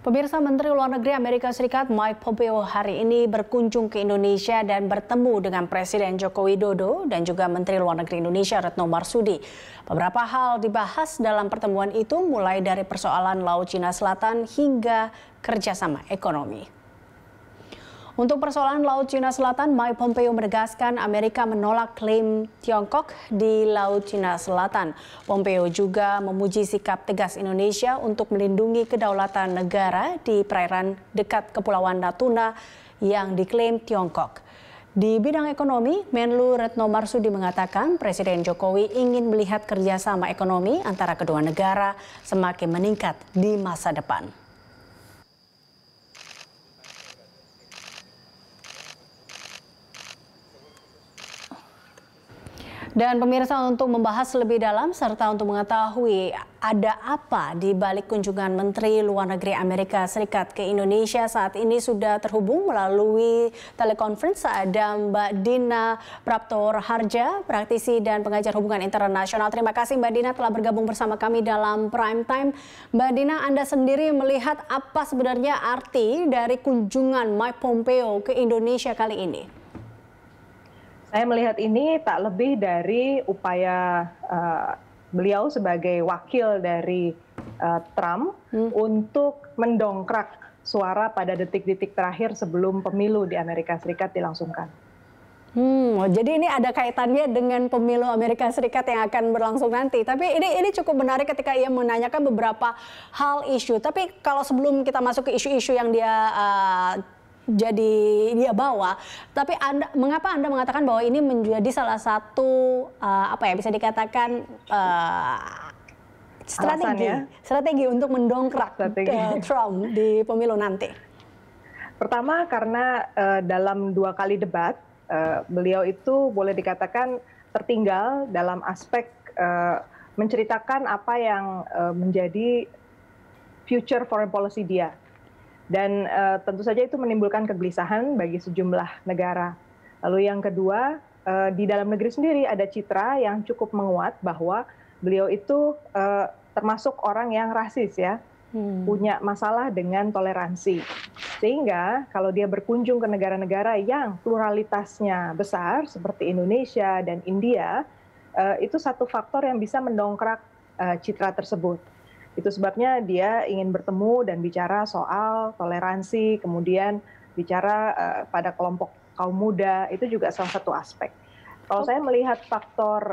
Pemirsa, Menteri Luar Negeri Amerika Serikat Mike Pompeo hari ini berkunjung ke Indonesia dan bertemu dengan Presiden Joko Widodo dan juga Menteri Luar Negeri Indonesia Retno Marsudi. Beberapa hal dibahas dalam pertemuan itu, mulai dari persoalan Laut Cina Selatan hingga kerjasama ekonomi. Untuk persoalan Laut Cina Selatan, Mike Pompeo menegaskan Amerika menolak klaim Tiongkok di Laut Cina Selatan. Pompeo juga memuji sikap tegas Indonesia untuk melindungi kedaulatan negara di perairan dekat Kepulauan Natuna yang diklaim Tiongkok. Di bidang ekonomi, Menlu Retno Marsudi mengatakan Presiden Jokowi ingin melihat kerjasama ekonomi antara kedua negara semakin meningkat di masa depan. Dan pemirsa, untuk membahas lebih dalam serta untuk mengetahui ada apa di balik kunjungan Menteri Luar Negeri Amerika Serikat ke Indonesia, saat ini sudah terhubung melalui telekonferensi ada Mbak Dina Praptoharja, praktisi dan pengajar hubungan internasional. Terima kasih Mbak Dina telah bergabung bersama kami dalam Prime Time. Mbak Dina, Anda sendiri melihat apa sebenarnya arti dari kunjungan Mike Pompeo ke Indonesia kali ini? Saya melihat ini tak lebih dari upaya beliau sebagai wakil dari Trump untuk mendongkrak suara pada detik-detik terakhir sebelum pemilu di Amerika Serikat dilangsungkan. Jadi ini ada kaitannya dengan pemilu Amerika Serikat yang akan berlangsung nanti. Tapi ini cukup menarik ketika ia menanyakan beberapa hal isu. Tapi kalau sebelum kita masuk ke isu-isu yang dia bawa, tapi mengapa Anda mengatakan bahwa ini menjadi salah satu bisa dikatakan strategi untuk mendongkrak Trump di pemilu nanti? Pertama, karena dalam 2 kali debat beliau itu boleh dikatakan tertinggal dalam aspek menceritakan apa yang menjadi future foreign policy dia. Dan tentu saja itu menimbulkan kegelisahan bagi sejumlah negara. Lalu yang kedua, di dalam negeri sendiri ada citra yang cukup menguat bahwa beliau itu termasuk orang yang rasis ya, punya masalah dengan toleransi. Sehingga kalau dia berkunjung ke negara-negara yang pluralitasnya besar seperti Indonesia dan India, itu satu faktor yang bisa mendongkrak citra tersebut. Itu sebabnya dia ingin bertemu dan bicara soal toleransi, kemudian bicara pada kelompok kaum muda, itu juga salah satu aspek. Kalau saya melihat faktor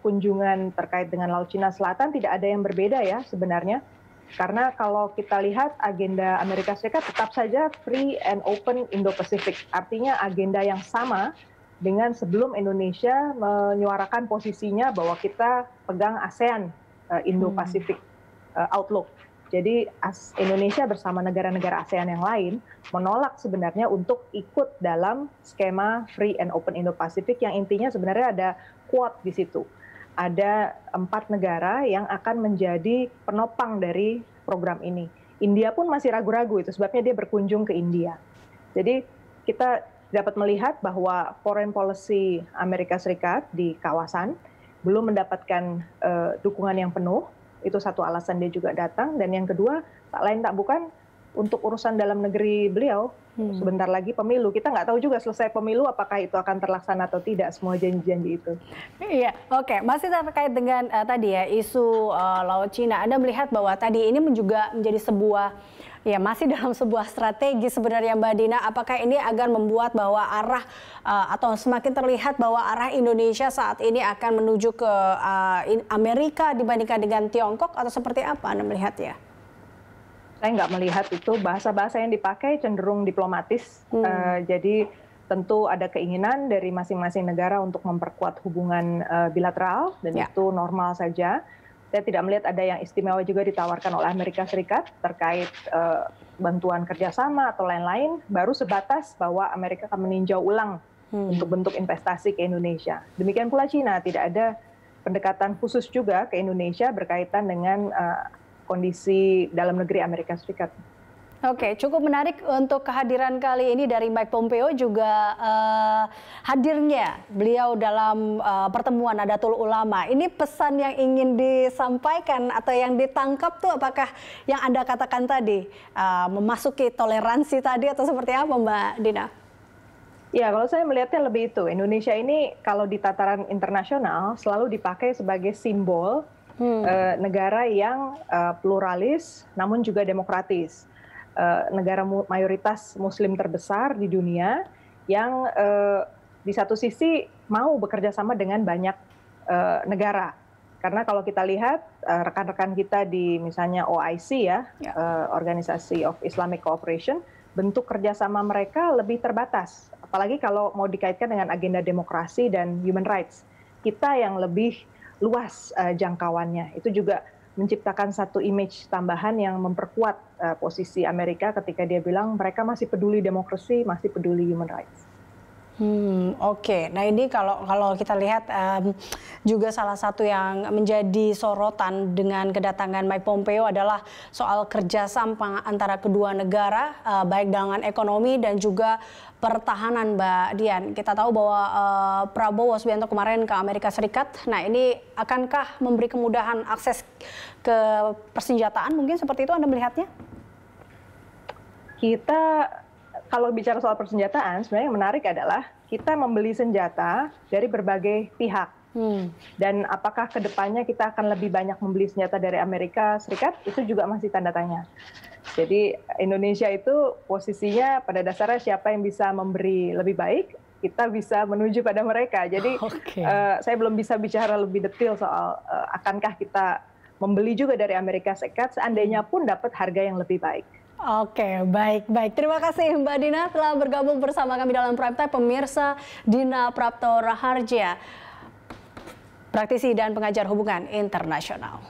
kunjungan terkait dengan Laut Cina Selatan tidak ada yang berbeda ya sebenarnya. Karena kalau kita lihat agenda Amerika Serikat tetap saja free and open Indo-Pacific. Artinya agenda yang sama dengan sebelum Indonesia menyuarakan posisinya bahwa kita pegang ASEAN Indo-Pacific outlook. Jadi Indonesia bersama negara-negara ASEAN yang lain menolak sebenarnya untuk ikut dalam skema free and open Indo-Pacific yang intinya sebenarnya ada quote di situ. Ada 4 negara yang akan menjadi penopang dari program ini. India pun masih ragu-ragu, itu sebabnya dia berkunjung ke India. Jadi kita dapat melihat bahwa foreign policy Amerika Serikat di kawasan belum mendapatkan dukungan yang penuh. Itu satu alasan dia juga datang. Dan yang kedua, tak lain tak bukan untuk urusan dalam negeri beliau. Sebentar lagi pemilu. Kita nggak tahu juga selesai pemilu apakah itu akan terlaksana atau tidak, semua janji-janji itu. Iya, oke. Masih terkait dengan tadi ya isu Laut Cina. Anda melihat bahwa tadi ini juga menjadi sebuah, ya masih dalam sebuah strategi sebenarnya Mbak Dina. Apakah ini agar membuat bahwa arah atau semakin terlihat bahwa arah Indonesia saat ini akan menuju ke Amerika dibandingkan dengan Tiongkok, atau seperti apa Anda melihatnya? Saya nggak melihat itu, bahasa-bahasa yang dipakai cenderung diplomatis. Jadi tentu ada keinginan dari masing-masing negara untuk memperkuat hubungan bilateral, dan itu normal saja. Saya tidak melihat ada yang istimewa juga ditawarkan oleh Amerika Serikat terkait bantuan kerjasama atau lain-lain, baru sebatas bahwa Amerika akan meninjau ulang untuk bentuk investasi ke Indonesia. Demikian pula Cina, tidak ada pendekatan khusus juga ke Indonesia berkaitan dengan kondisi dalam negeri Amerika Serikat. Oke, cukup menarik untuk kehadiran kali ini dari Mike Pompeo juga hadirnya beliau dalam pertemuan Nadatul Ulama. Ini pesan yang ingin disampaikan atau yang ditangkap tuh apakah yang Anda katakan tadi memasuki toleransi tadi atau seperti apa Mbak Dina? Ya, kalau saya melihatnya lebih itu. Indonesia ini kalau di tataran internasional selalu dipakai sebagai simbol negara yang pluralis namun juga demokratis. Negara mayoritas Muslim terbesar di dunia yang di satu sisi mau bekerja sama dengan banyak negara. Karena kalau kita lihat rekan-rekan kita di misalnya OIC ya, Organisasi of Islamic Cooperation, bentuk kerjasama mereka lebih terbatas. Apalagi kalau mau dikaitkan dengan agenda demokrasi dan human rights. Kita yang lebih luas jangkauannya. Itu juga menciptakan satu image tambahan yang memperkuat posisi Amerika ketika dia bilang mereka masih peduli demokrasi, masih peduli human rights. Oke. Nah ini kalau kita lihat juga salah satu yang menjadi sorotan dengan kedatangan Mike Pompeo adalah soal kerjasama antara kedua negara, baik dengan ekonomi dan juga pertahanan, Mbak Dian. Kita tahu bahwa Prabowo Subianto kemarin ke Amerika Serikat. Nah ini akankah memberi kemudahan akses ke persenjataan? Mungkin seperti itu Anda melihatnya? Kita kalau bicara soal persenjataan, sebenarnya yang menarik adalah kita membeli senjata dari berbagai pihak. Dan apakah kedepannya kita akan lebih banyak membeli senjata dari Amerika Serikat, itu juga masih tanda tanya. Jadi Indonesia itu posisinya pada dasarnya siapa yang bisa memberi lebih baik, kita bisa menuju pada mereka. Jadi saya belum bisa bicara lebih detail soal akankah kita membeli juga dari Amerika Serikat, seandainya pun dapat harga yang lebih baik. Oke, baik. Terima kasih Mbak Dina telah bergabung bersama kami dalam Prime Time. Pemirsa, Dina Prapto Raharja, praktisi dan pengajar hubungan internasional.